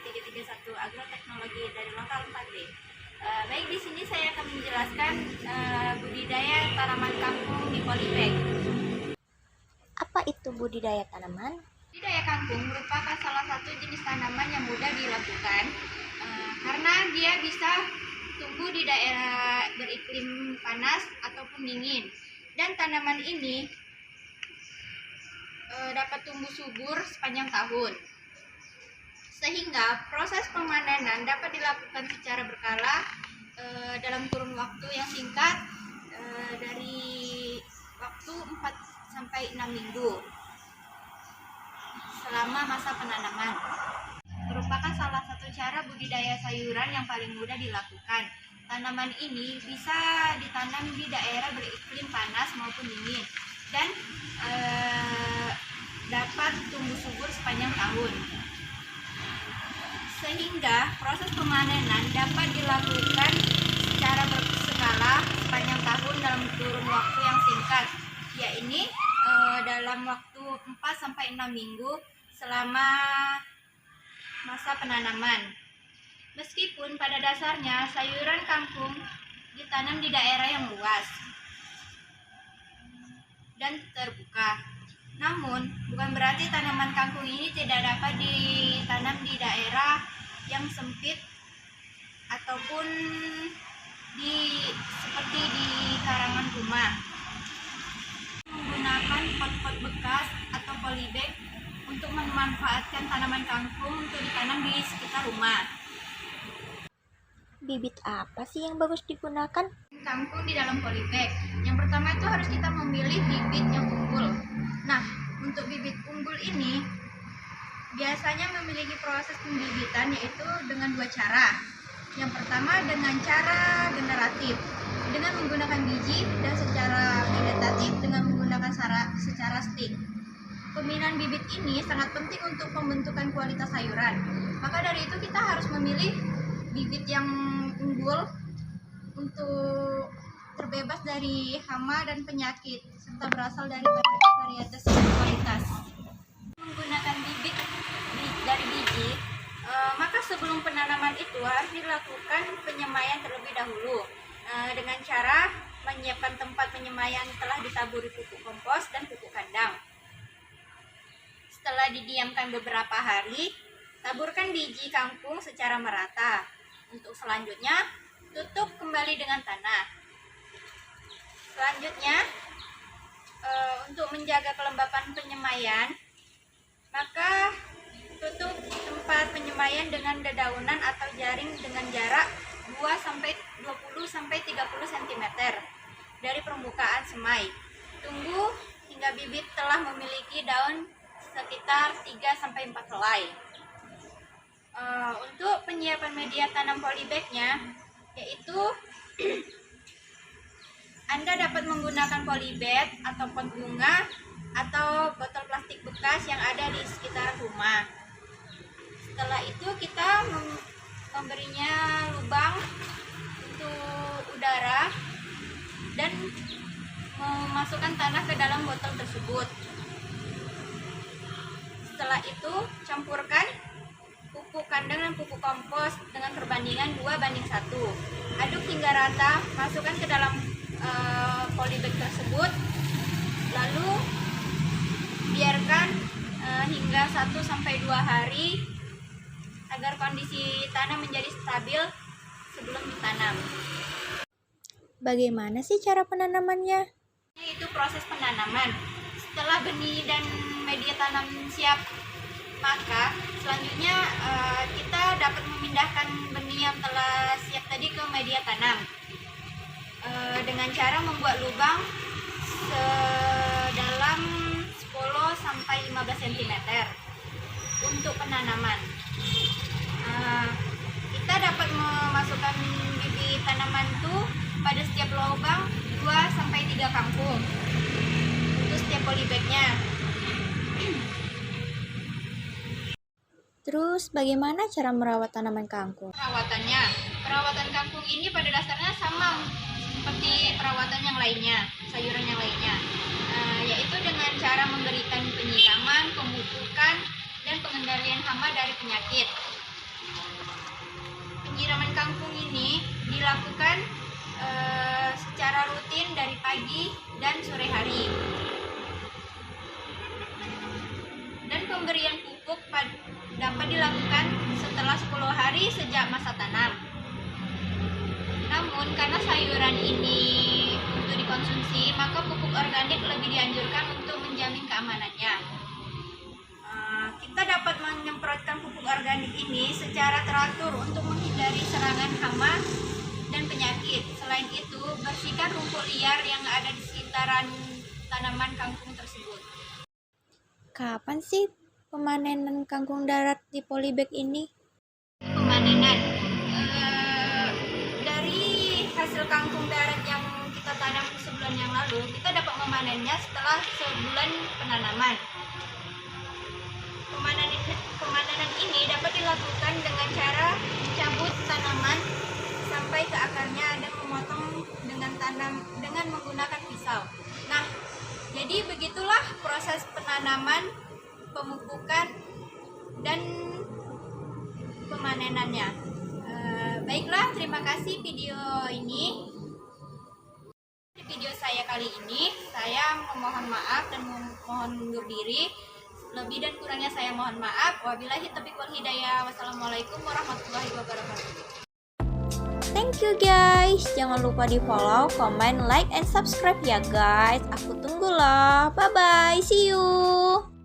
331 Agroteknologi dari Lokal 4D. Baik, di sini saya akan menjelaskan budidaya tanaman kangkung di polybag. Apa itu budidaya tanaman? Budidaya kangkung merupakan salah satu jenis tanaman yang mudah dilakukan karena dia bisa tumbuh di daerah beriklim panas ataupun dingin. Dan tanaman ini dapat tumbuh subur sepanjang tahun. Sehingga proses pemanenan dapat dilakukan secara berkala dalam kurun waktu yang singkat, dari waktu 4 sampai 6 minggu selama masa penanaman. Merupakan salah satu cara budidaya sayuran yang paling mudah dilakukan. Tanaman ini bisa ditanam di daerah beriklim panas maupun dingin dan dapat tumbuh subur sepanjang tahun. Sehingga proses pemanenan dapat dilakukan secara berskala sepanjang tahun dalam kurun waktu yang singkat, yaitu dalam waktu 4 sampai 6 minggu selama masa penanaman. Meskipun pada dasarnya sayuran kangkung ditanam di daerah yang luas dan terbuka. Namun, bukan berarti tanaman kangkung ini tidak dapat ditanam di daerah yang sempit ataupun seperti di karangan rumah. Menggunakan pot-pot bekas atau polybag untuk memanfaatkan tanaman kangkung untuk ditanam di sekitar rumah. Bibit apa sih yang bagus digunakan? Kangkung di dalam polybag. Yang pertama itu harus kita memilih bibit yang unggul. Nah, untuk bibit unggul ini biasanya memiliki proses pembibitan yaitu dengan 2 cara. Yang pertama dengan cara generatif dengan menggunakan biji, dan secara vegetatif dengan menggunakan secara stik. Pemilihan bibit ini sangat penting untuk pembentukan kualitas sayuran. Maka dari itu kita harus memilih bibit yang unggul untuk terbebas dari hama dan penyakit serta berasal dari varietas kualitas. Menggunakan bibit dari biji, maka sebelum penanaman itu harus dilakukan penyemaian terlebih dahulu dengan cara menyiapkan tempat penyemaian telah ditaburi pupuk kompos dan pupuk kandang. Setelah didiamkan beberapa hari, taburkan biji kangkung secara merata. Untuk selanjutnya, tutup kembali dengan tanah. Selanjutnya, untuk menjaga kelembapan penyemaian, maka tutup tempat penyemaian dengan dedaunan atau jaring dengan jarak 20-30 cm dari permukaan semai. Tunggu hingga bibit telah memiliki daun sekitar 3-4 helai. Untuk penyiapan media tanam polybagnya, yaitu Anda dapat menggunakan polybag atau pot bunga atau botol plastik bekas yang ada di sekitar rumah. Setelah itu kita memberinya lubang untuk udara dan memasukkan tanah ke dalam botol tersebut. Setelah itu campurkan pupuk kandang dan pupuk kompos dengan perbandingan 2:1. Aduk hingga rata, masukkan ke dalam polybag tersebut, lalu biarkan hingga 1-2 hari agar kondisi tanah menjadi stabil sebelum ditanam. Bagaimana sih cara penanamannya? Itu proses penanaman. Setelah benih dan media tanam siap, maka selanjutnya kita dapat memindahkan benih yang telah siap tadi ke media tanam dengan cara membuat lubang sedalam 10-15 cm untuk penanaman. Kita dapat memasukkan bibit tanaman itu pada setiap lubang 2-3 kangkung untuk setiap polybagnya. Terus bagaimana cara merawat tanaman kangkung? Perawatan kangkung ini pada dasarnya sama seperti perawatan yang lainnya, sayuran yang lainnya, yaitu dengan cara memberikan penyiraman, pemupukan, dan pengendalian hama dari penyakit. dilakukan secara rutin dari pagi dan sore hari. Dan pemberian pupuk dapat dilakukan setelah 10 hari sejak masa tanam. Namun karena sayuran ini untuk dikonsumsi, maka pupuk organik lebih dianjurkan untuk menjamin keamanannya. Kita dapat menyemprotkan pupuk organik ini secara teratur untuk menghindari serangan hama dan penyakit. Selain itu, bersihkan rumput liar yang ada di sekitaran tanaman kangkung tersebut. Kapan sih pemanenan kangkung darat di polybag ini? Pemanenan dari hasil kangkung darat yang kita tanam sebulan yang lalu, kita dapat memanennya setelah sebulan penanaman. Pemanenan ini dapat dilakukan dengan cara mencabut tanaman sampai ke akarnya dan memotong dengan menggunakan pisau. Nah, jadi begitulah proses penanaman, pemupukan, dan pemanenannya. Baiklah, terima kasih video ini. Di video saya kali ini, saya memohon maaf dan mohon undur diri. Lebih dan kurangnya saya mohon maaf. Wabillahi taufiq wal hidayah. Wassalamualaikum warahmatullahi wabarakatuh. Thank you guys. Jangan lupa di follow, comment, like, and subscribe ya guys. Aku tunggu loh. Bye bye. See you.